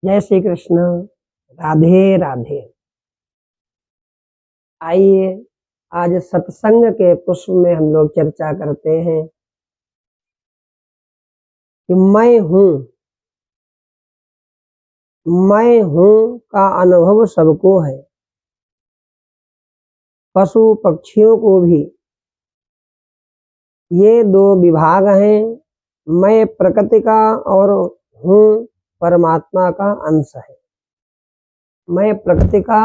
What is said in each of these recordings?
जय श्री कृष्ण। राधे राधे। आइए आज सत्संग के पुष्प में हम लोग चर्चा करते हैं कि मैं हूं का अनुभव सबको है। पशु पक्षियों को भी ये दो विभाग हैं। मैं प्रकृति का और हूं परमात्मा का अंश है। मैं प्रकृति का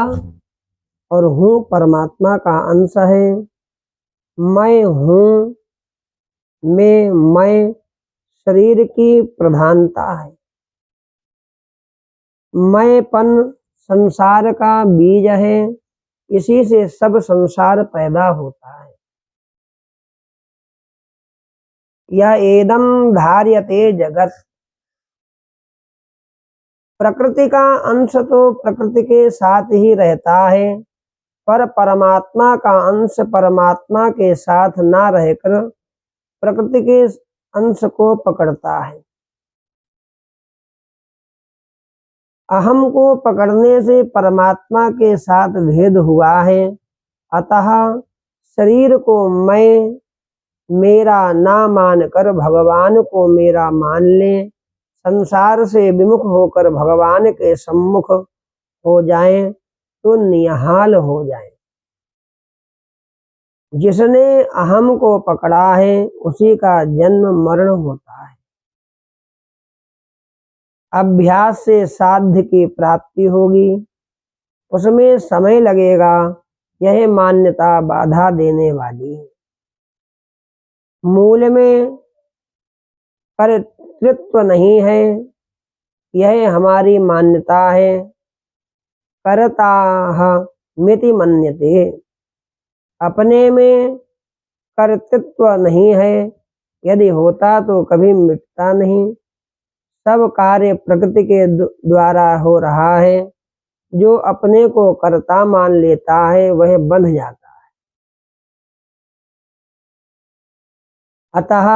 और हूं परमात्मा का अंश है। मैं हूं में मैं शरीर की प्रधानता है। मैंपन संसार का बीज है। इसी से सब संसार पैदा होता है। यह एदम धार्यते जगत। प्रकृति का अंश तो प्रकृति के साथ ही रहता है, पर परमात्मा का अंश परमात्मा के साथ ना रहकर प्रकृति के अंश को पकड़ता है। अहम को पकड़ने से परमात्मा के साथ भेद हुआ है। अतः शरीर को मैं मेरा ना मानकर भगवान को मेरा मान ले। संसार से विमुख होकर भगवान के सम्मुख हो जाएं तो निहाल हो जाएं। जिसने अहम को पकड़ा है उसी का जन्म मरण होता है। अभ्यास से साध्य की प्राप्ति होगी, उसमें समय लगेगा। यह मान्यता बाधा देने वाली है। मूल में कर्तृत्व नहीं है, यह हमारी मान्यता है। कर्ताः मिति मन्यते। अपने में कर्तृत्व नहीं है, यदि होता तो कभी मिटता नहीं। सब कार्य प्रकृति के द्वारा हो रहा है। जो अपने को कर्ता मान लेता है वह बंध जाता है। अतः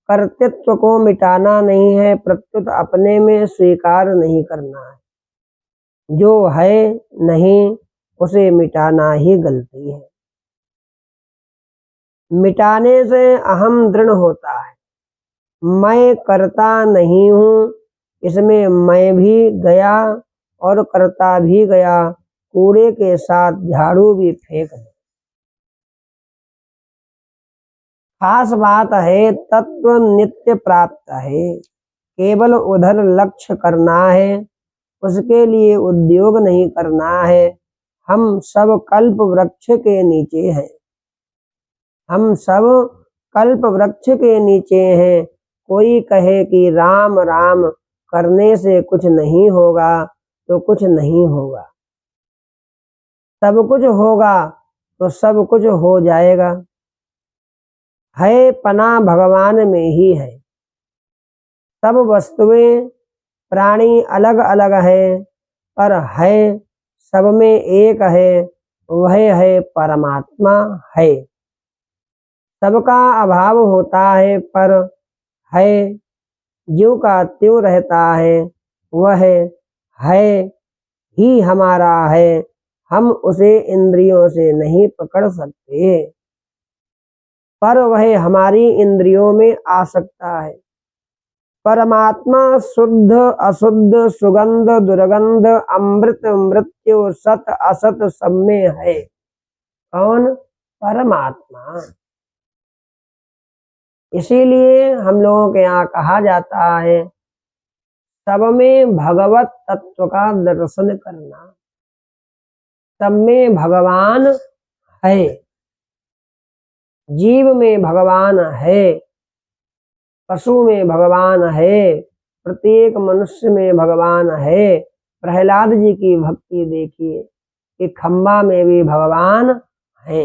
कर्तृत्व को मिटाना नहीं है, प्रत्युत अपने में स्वीकार नहीं करना है। जो है नहीं उसे मिटाना ही गलती है। मिटाने से अहम दृढ़ होता है। मैं करता नहीं हूँ, इसमें मैं भी गया और करता भी गया। कूड़े के साथ झाड़ू भी फेंक दे। खास बात है तत्व नित्य प्राप्त है। केवल उधर लक्ष्य करना है, उसके लिए उद्योग नहीं करना है। हम सब कल्प वृक्ष के नीचे हैं। हम सब कल्प वृक्ष के नीचे हैं। कोई कहे कि राम राम करने से कुछ नहीं होगा तो कुछ नहीं होगा। सब कुछ होगा तो सब कुछ हो जाएगा। है पना भगवान में ही है। सब वस्तुएं प्राणी अलग अलग है, पर है सब में एक है। वह है परमात्मा है। सबका अभाव होता है, पर है ज्यों का त्यों रहता है। वह है ही हमारा है। हम उसे इंद्रियों से नहीं पकड़ सकते, पर वह हमारी इंद्रियों में आ सकता है। परमात्मा शुद्ध अशुद्ध सुगंध दुर्गंध अमृत मृत्यु सत असत सब में है। कौन? परमात्मा। इसीलिए हम लोगों के यहाँ कहा जाता है सब में भगवत तत्व का दर्शन करना। सब में भगवान है। जीव में भगवान है, पशु में भगवान है, प्रत्येक मनुष्य में भगवान है। प्रहलाद जी की भक्ति देखिए कि खम्बा में भी भगवान है।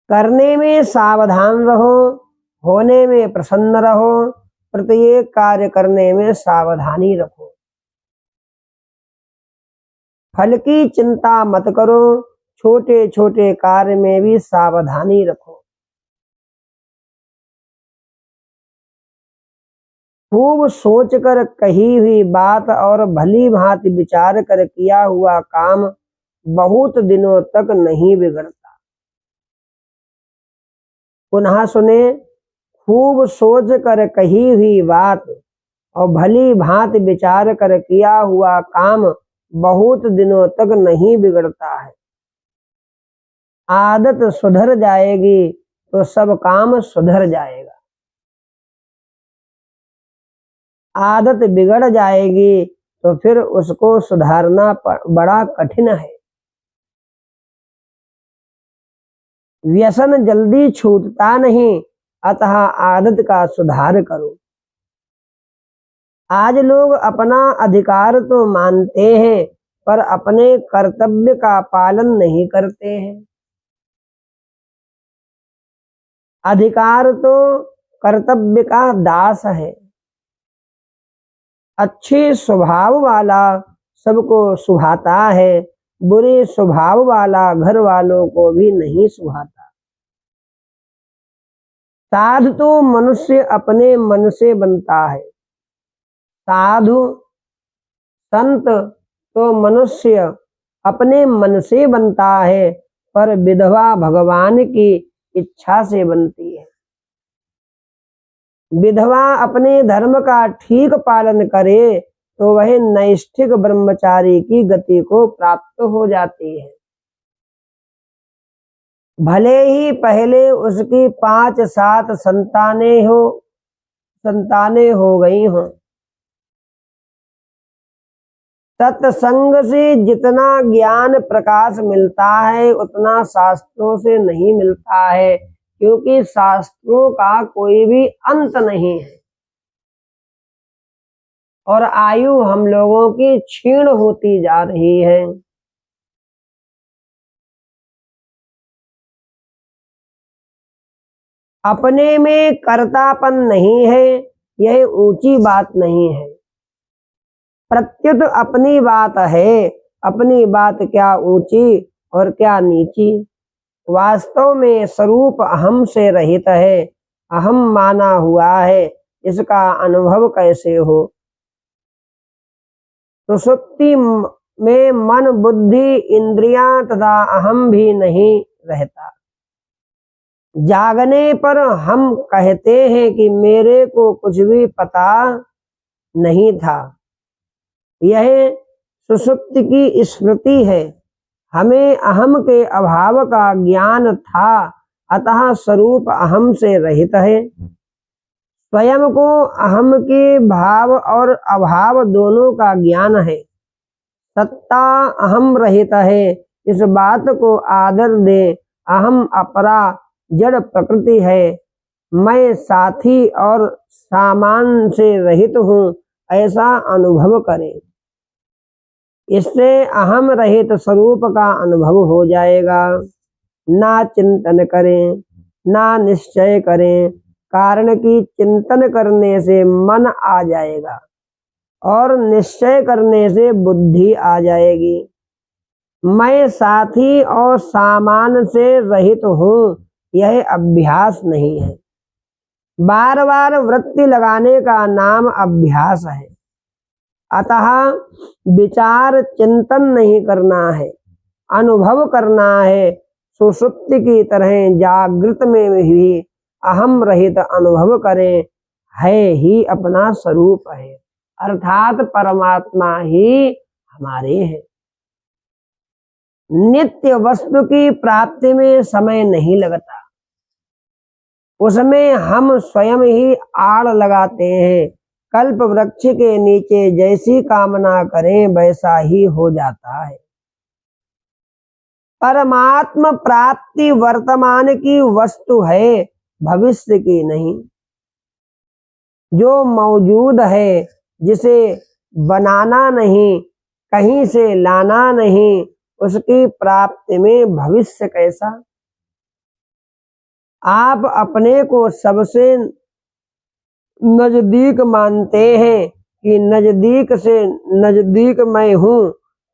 करने में सावधान रहो, होने में प्रसन्न रहो। प्रत्येक कार्य करने में सावधानी रखो। फल की चिंता मत करो, छोटे छोटे कार्य में भी सावधानी रखो। खूब सोच कर कही हुई बात और भली भांति विचार कर किया हुआ काम बहुत दिनों तक नहीं बिगड़ता। पुनः सुने, खूब सोच कर कही हुई बात और भली भांति विचार कर किया हुआ काम बहुत दिनों तक नहीं बिगड़ता है। आदत सुधर जाएगी तो सब काम सुधर जाएगा। आदत बिगड़ जाएगी तो फिर उसको सुधारना बड़ा कठिन है। व्यसन जल्दी छूटता नहीं, अतः आदत का सुधार करो। आज लोग अपना अधिकार तो मानते हैं पर अपने कर्तव्य का पालन नहीं करते हैं। अधिकार तो कर्तव्य का दास है। अच्छे स्वभाव वाला सबको सुभाता है, बुरे स्वभाव वाला घर वालों को भी नहीं सुभाता। साधु तो मनुष्य अपने मन से बनता है। साधु संत तो मनुष्य अपने मन से बनता है, पर विधवा भगवान की इच्छा से बनती है। विधवा अपने धर्म का ठीक पालन करे तो वह नैष्ठिक ब्रह्मचारी की गति को प्राप्त हो जाती है। भले ही पहले उसकी 5-7 संतानें हो गई हों। सत्संग से जितना ज्ञान प्रकाश मिलता है उतना शास्त्रों से नहीं मिलता है, क्योंकि शास्त्रों का कोई भी अंत नहीं है और आयु हम लोगों की क्षीण होती जा रही है। अपने में कर्तापन नहीं है, यह ऊंची बात नहीं है। प्रत्युत अपनी बात है, अपनी बात क्या ऊंची और क्या नीची। वास्तव में स्वरूप अहम से रहित है, अहम माना हुआ है, इसका अनुभव कैसे हो। तो सुप्ति में मन बुद्धि इंद्रियां तथा अहम भी नहीं रहता। जागने पर हम कहते हैं कि मेरे को कुछ भी पता नहीं था। यह सुषुप्ति की स्मृति है। हमें अहम के अभाव का ज्ञान था, अतः स्वरूप अहम से रहित है। स्वयं को अहम के भाव और अभाव दोनों का ज्ञान है। सत्ता अहम रहित है, इस बात को आदर दे। अहम अपरा जड़ प्रकृति है, मैं साथी और सामान से रहित हूँ, ऐसा अनुभव करें। इससे अहम रहित स्वरूप का अनुभव हो जाएगा। ना चिंतन करें ना निश्चय करें, कारण कि चिंतन करने से मन आ जाएगा और निश्चय करने से बुद्धि आ जाएगी। मैं साथी और सामान से रहित हूँ, यह अभ्यास नहीं है। बार बार वृत्ति लगाने का नाम अभ्यास है। अतः विचार चिंतन नहीं करना है, अनुभव करना है। सुषुप्ति की तरह जागृत में भी अहम रहित अनुभव करें, है ही अपना स्वरूप है, अर्थात परमात्मा ही हमारे हैं। नित्य वस्तु की प्राप्ति में समय नहीं लगता, उसमें हम स्वयं ही आड़ लगाते हैं। कल्प वृक्ष के नीचे जैसी कामना करें वैसा ही हो जाता है। परमात्म प्राप्ति वर्तमान की वस्तु है, भविष्य की नहीं। जो मौजूद है, जिसे बनाना नहीं, कहीं से लाना नहीं, उसकी प्राप्ति में भविष्य कैसा। आप अपने को सबसे नजदीक मानते हैं कि नजदीक से नजदीक मैं हूँ,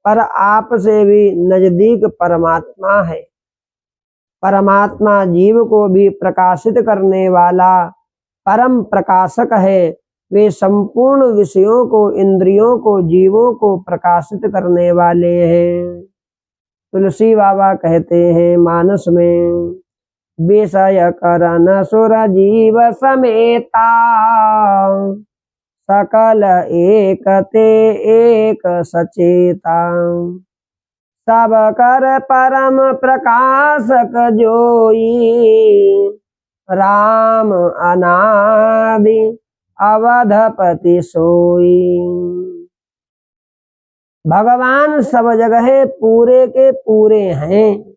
पर आप से भी नजदीक परमात्मा है। परमात्मा जीव को भी प्रकाशित करने वाला परम प्रकाशक है। वे संपूर्ण विषयों को, इंद्रियों को, जीवों को प्रकाशित करने वाले हैं। तुलसी बाबा कहते हैं मानस में, विषय करन सुर जीव समेता, सकल एक ते एक सचेता, सब कर परम प्रकाशक जोई, राम अनादि अवधपति सोई। भगवान सब जगह पूरे के पूरे हैं।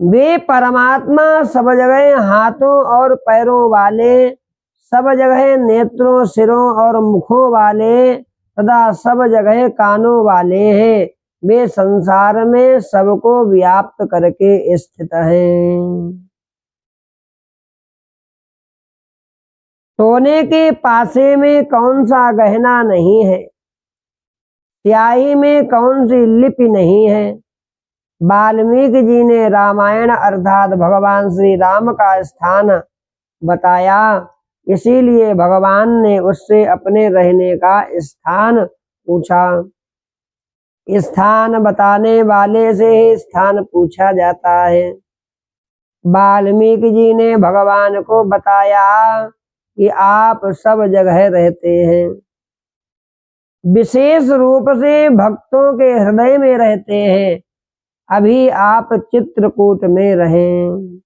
वे परमात्मा सब जगह हाथों और पैरों वाले, सब जगह नेत्रों, सिरों और मुखों वाले, तथा सब जगह कानों वाले हैं। वे संसार में सबको व्याप्त करके स्थित हैं। सोने के पासे में कौन सा गहना नहीं है, स्याही में कौन सी लिपि नहीं है। वाल्मीकि जी ने रामायण अर्थात भगवान श्री राम का स्थान बताया, इसीलिए भगवान ने उससे अपने रहने का स्थान पूछा। स्थान बताने वाले से ही स्थान पूछा जाता है। वाल्मीकि जी ने भगवान को बताया कि आप सब जगह रहते हैं, विशेष रूप से भक्तों के हृदय में रहते हैं। अभी आप चित्रकूट में रहें।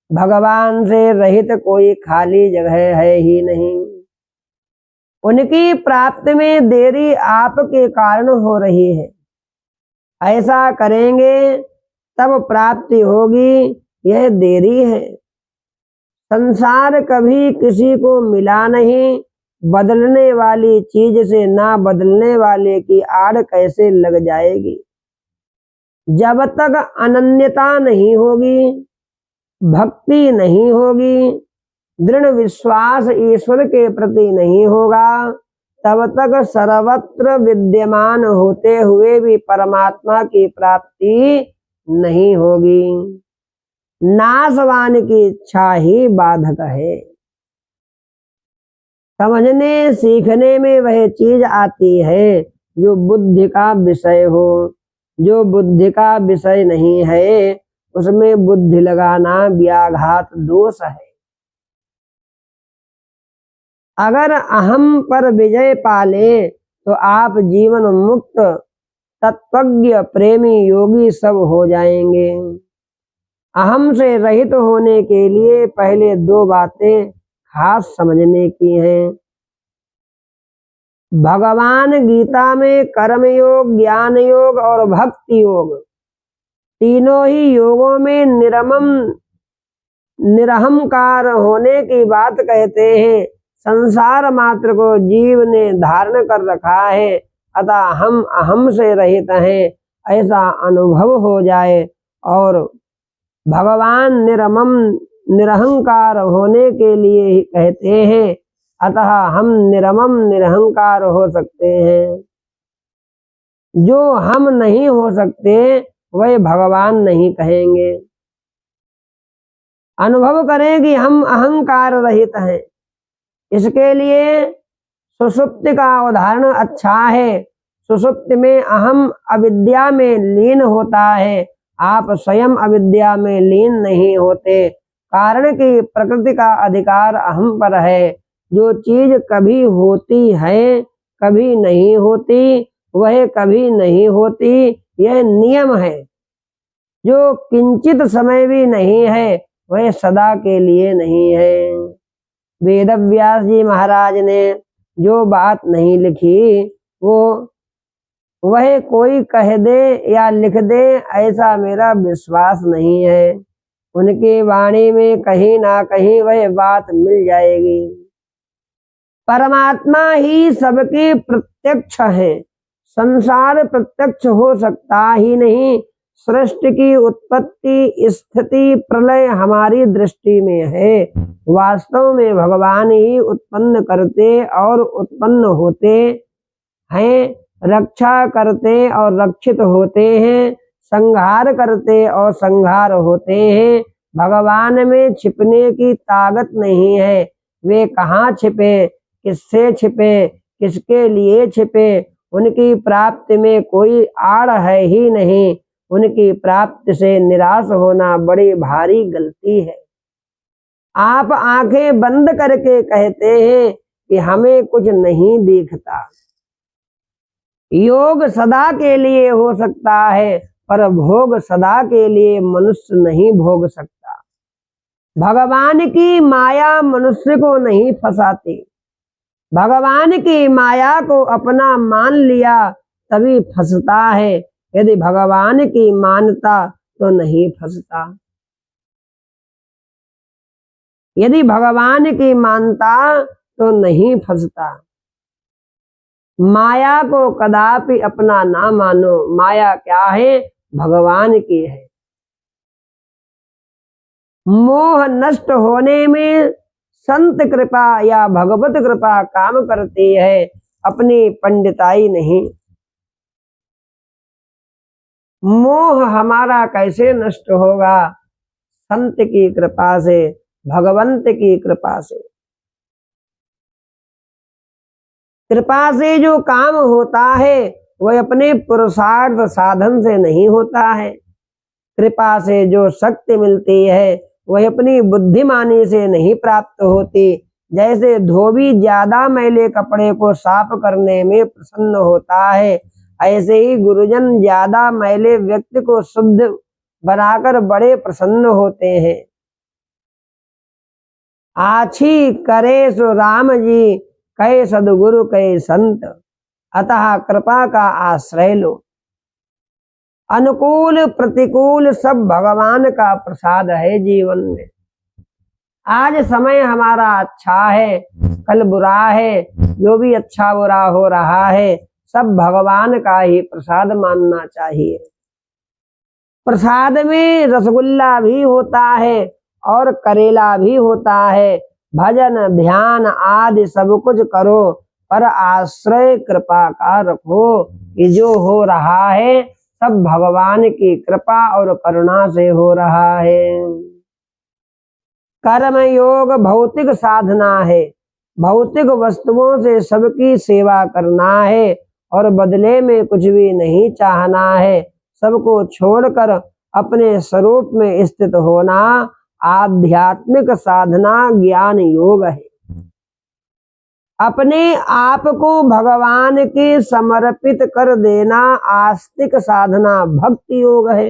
भगवान से रहित कोई खाली जगह है ही नहीं। उनकी प्राप्ति में देरी आपके कारण हो रही है। ऐसा करेंगे तब प्राप्ति होगी, यह देरी है। संसार कभी किसी को मिला नहीं। बदलने वाली चीज से ना बदलने वाले की आड़ कैसे लग जाएगी। जब तक अनन्यता नहीं होगी, भक्ति नहीं होगी, दृढ़ विश्वास ईश्वर के प्रति नहीं होगा, तब तक सर्वत्र विद्यमान होते हुए भी परमात्मा की प्राप्ति नहीं होगी। नाशवान की इच्छा ही बाधक है। समझने सीखने में वह चीज आती है जो बुद्धि का विषय हो। जो बुद्धि का विषय नहीं है उसमें बुद्धि लगाना व्याघात दोष है। अगर अहम पर विजय पाले तो आप जीवन मुक्त तत्वज्ञ प्रेमी योगी सब हो जाएंगे। अहम से रहित होने के लिए पहले दो बातें खास समझने की हैं। भगवान गीता में कर्म योग, ज्ञान योग और भक्ति योग, तीनों ही योगों में निरहंकार होने की बात कहते हैं। संसार मात्र को जीव ने धारण कर रखा है, अतः हम अहम से रहित हैं ऐसा अनुभव हो जाए और भगवान निरहंकार होने के लिए ही कहते हैं, अतः हम निर्मम निरहंकार हो सकते हैं। जो हम नहीं हो सकते वह भगवान नहीं कहेंगे। अनुभव करें कि हम अहंकार रहित हैं। इसके लिए सुषुप्ति का उदाहरण अच्छा है। सुषुप्ति में अहम अविद्या में लीन होता है, आप स्वयं अविद्या में लीन नहीं होते, कारण कि प्रकृति का अधिकार अहम पर है। जो चीज कभी होती है कभी नहीं होती, वह कभी नहीं होती, यह नियम है। जो किंचित समय भी नहीं है वह सदा के लिए नहीं है। वेदव्यास जी महाराज ने जो बात नहीं लिखी वह कोई कह दे या लिख दे ऐसा मेरा विश्वास नहीं है। उनकी वाणी में कहीं ना कहीं वह बात मिल जाएगी। परमात्मा ही सबके प्रत्यक्ष है। संसार प्रत्यक्ष हो सकता ही नहीं। सृष्टि की उत्पत्ति स्थिति प्रलय हमारी दृष्टि में है। वास्तव में भगवान ही उत्पन्न करते और उत्पन्न होते हैं, रक्षा करते और रक्षित होते हैं, संहार करते और संहार होते हैं। भगवान में छिपने की ताकत नहीं है। वे कहाँ छिपे, किससे छिपे, किसके लिए छिपे, उनकी प्राप्ति में कोई आड़ है ही नहीं। उनकी प्राप्ति से निराश होना बड़ी भारी गलती है। आप आंखें बंद करके कहते हैं कि हमें कुछ नहीं दिखता। योग सदा के लिए हो सकता है, पर भोग सदा के लिए मनुष्य नहीं भोग सकता। भगवान की माया मनुष्य को नहीं फंसाती। भगवान की माया को अपना मान लिया तभी फंसता है। यदि भगवान की मानता तो नहीं फंसता। यदि भगवान की मानता तो नहीं फंसता। माया को कदापि अपना ना मानो। माया क्या है? भगवान की है। मोह नष्ट होने में संत कृपा या भगवत कृपा काम करती है, अपनी पंडिताई नहीं। मोह हमारा कैसे नष्ट होगा? संत की कृपा से, भगवंत की कृपा से। कृपा से जो काम होता है वह अपने पुरुषार्थ साधन से नहीं होता है। कृपा से जो शक्ति मिलती है वह अपनी बुद्धिमानी से नहीं प्राप्त होती। जैसे धोबी ज्यादा मैले कपड़े को साफ करने में प्रसन्न होता है, ऐसे ही गुरुजन ज्यादा मैले व्यक्ति को शुद्ध बनाकर बड़े प्रसन्न होते हैं। आछी करे सो राम जी, कहे सदगुरु कहे संत, अतः कृपा का आश्रय लो। अनुकूल प्रतिकूल सब भगवान का प्रसाद है जीवन में। आज समय हमारा अच्छा है, कल बुरा है। जो भी अच्छा बुरा हो रहा है सब भगवान का ही प्रसाद मानना चाहिए। प्रसाद में रसगुल्ला भी होता है और करेला भी होता है। भजन ध्यान आदि सब कुछ करो, पर आश्रय कृपा का रखो कि जो हो रहा है सब भगवान की कृपा और करुणा से हो रहा है। कर्म योग भौतिक साधना है। भौतिक वस्तुओं से सबकी सेवा करना है और बदले में कुछ भी नहीं चाहना है। सबको छोड़कर अपने स्वरूप में स्थित होना आध्यात्मिक साधना ज्ञान योग है। अपने आप को भगवान के समर्पित कर देना आस्तिक साधना भक्ति योग है।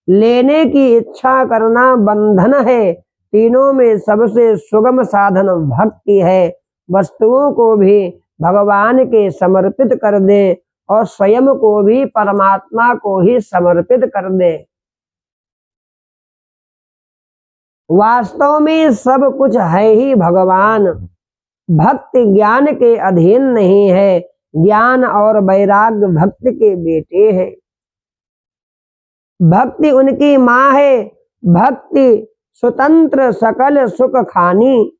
लेने की इच्छा करना बंधन है। तीनों में सबसे सुगम साधन भक्ति है। वस्तुओं को भी भगवान के समर्पित कर दे और स्वयं को भी परमात्मा को ही समर्पित कर दे। वास्तव में सब कुछ है ही भगवान। भक्ति ज्ञान के अधीन नहीं है। ज्ञान और वैराग्य भक्ति के बेटे हैं। भक्ति उनकी माँ है। भक्ति स्वतंत्र सकल सुख खानी।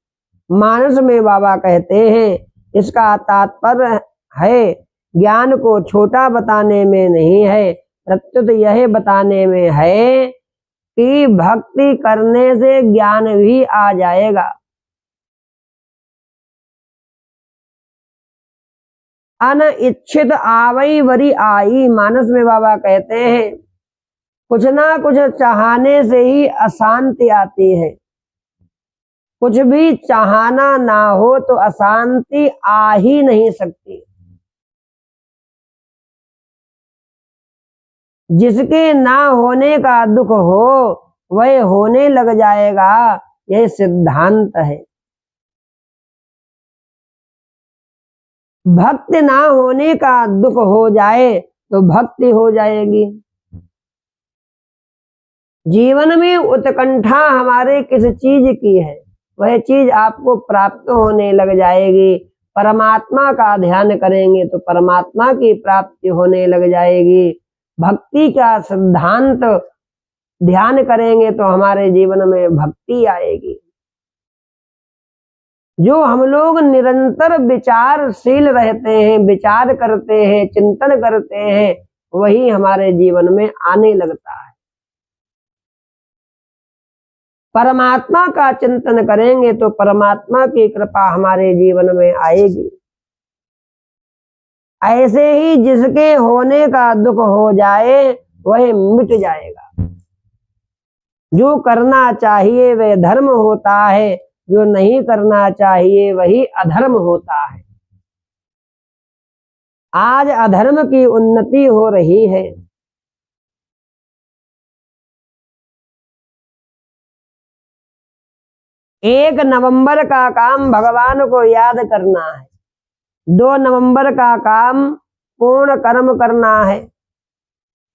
मानस में बाबा कहते हैं। इसका तात्पर्य है ज्ञान को छोटा बताने में नहीं है, प्रत्युत यह बताने में है कि भक्ति करने से ज्ञान भी आ जाएगा। अनिच्छित आवई वरी आई। मानस में बाबा कहते हैं कुछ ना कुछ चाहने से ही अशांति आती है। कुछ भी चाहना ना हो तो अशांति आ ही नहीं सकती। जिसके ना होने का दुख हो वह होने लग जाएगा, यह सिद्धांत है। भक्ति ना होने का दुख हो जाए तो भक्ति हो जाएगी। जीवन में उत्कंठा हमारे किस चीज की है, वह चीज आपको प्राप्त होने लग जाएगी। परमात्मा का ध्यान करेंगे तो परमात्मा की प्राप्ति होने लग जाएगी। भक्ति का सिद्धांत ध्यान करेंगे तो हमारे जीवन में भक्ति आएगी। जो हम लोग निरंतर विचारशील रहते हैं, विचार करते हैं, चिंतन करते हैं, वही हमारे जीवन में आने लगता है। परमात्मा का चिंतन करेंगे तो परमात्मा की कृपा हमारे जीवन में आएगी। ऐसे ही जिसके होने का दुख हो जाए वह मिट जाएगा। जो करना चाहिए वह धर्म होता है, जो नहीं करना चाहिए वही अधर्म होता है। आज अधर्म की उन्नति हो रही है। एक नवंबर का काम भगवान को याद करना है। 2 नवंबर का काम पूर्ण कर्म करना है।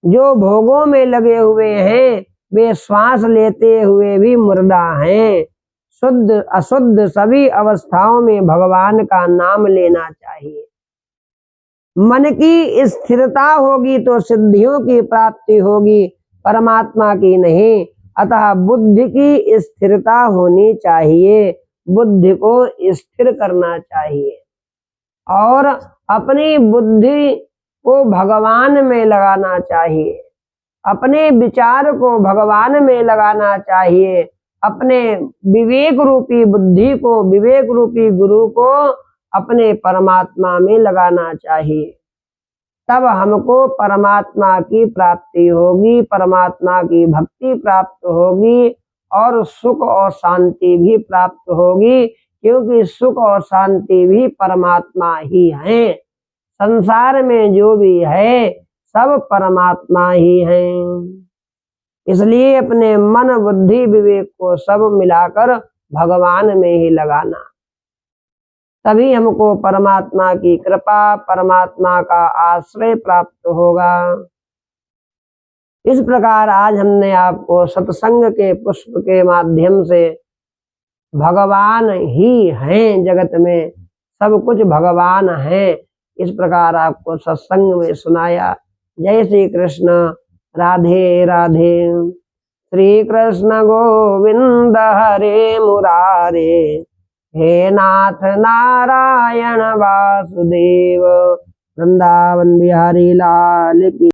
जो भोगों में लगे हुए हैं वे श्वास लेते हुए भी मुर्दा हैं। शुद्ध अशुद्ध सभी अवस्थाओं में भगवान का नाम लेना चाहिए। मन की स्थिरता होगी तो सिद्धियों की प्राप्ति होगी, परमात्मा की नहीं। अतः बुद्धि की स्थिरता होनी चाहिए, बुद्धि को स्थिर करना चाहिए और अपनी बुद्धि को भगवान में लगाना चाहिए, अपने विचार को भगवान में लगाना चाहिए, अपने विवेक रूपी बुद्धि को, विवेक रूपी गुरु को अपने परमात्मा में लगाना चाहिए। तब हमको परमात्मा की प्राप्ति होगी, परमात्मा की भक्ति प्राप्त होगी और सुख और शांति भी प्राप्त होगी, क्योंकि सुख और शांति भी परमात्मा ही है। संसार में जो भी है सब परमात्मा ही है। इसलिए अपने मन बुद्धि विवेक को सब मिलाकर भगवान में ही लगाना, तभी हमको परमात्मा की कृपा, परमात्मा का आश्रय प्राप्त होगा। इस प्रकार आज हमने आपको सत्संग के पुष्प के माध्यम से भगवान ही हैं, जगत में सब कुछ भगवान है, इस प्रकार आपको सत्संग में सुनाया। जय श्री कृष्ण। राधे राधे। श्री कृष्ण गोविंद हरे मुरारे, हे नाथ नारायण वासुदेव। वृंदावन बिहारी लाल की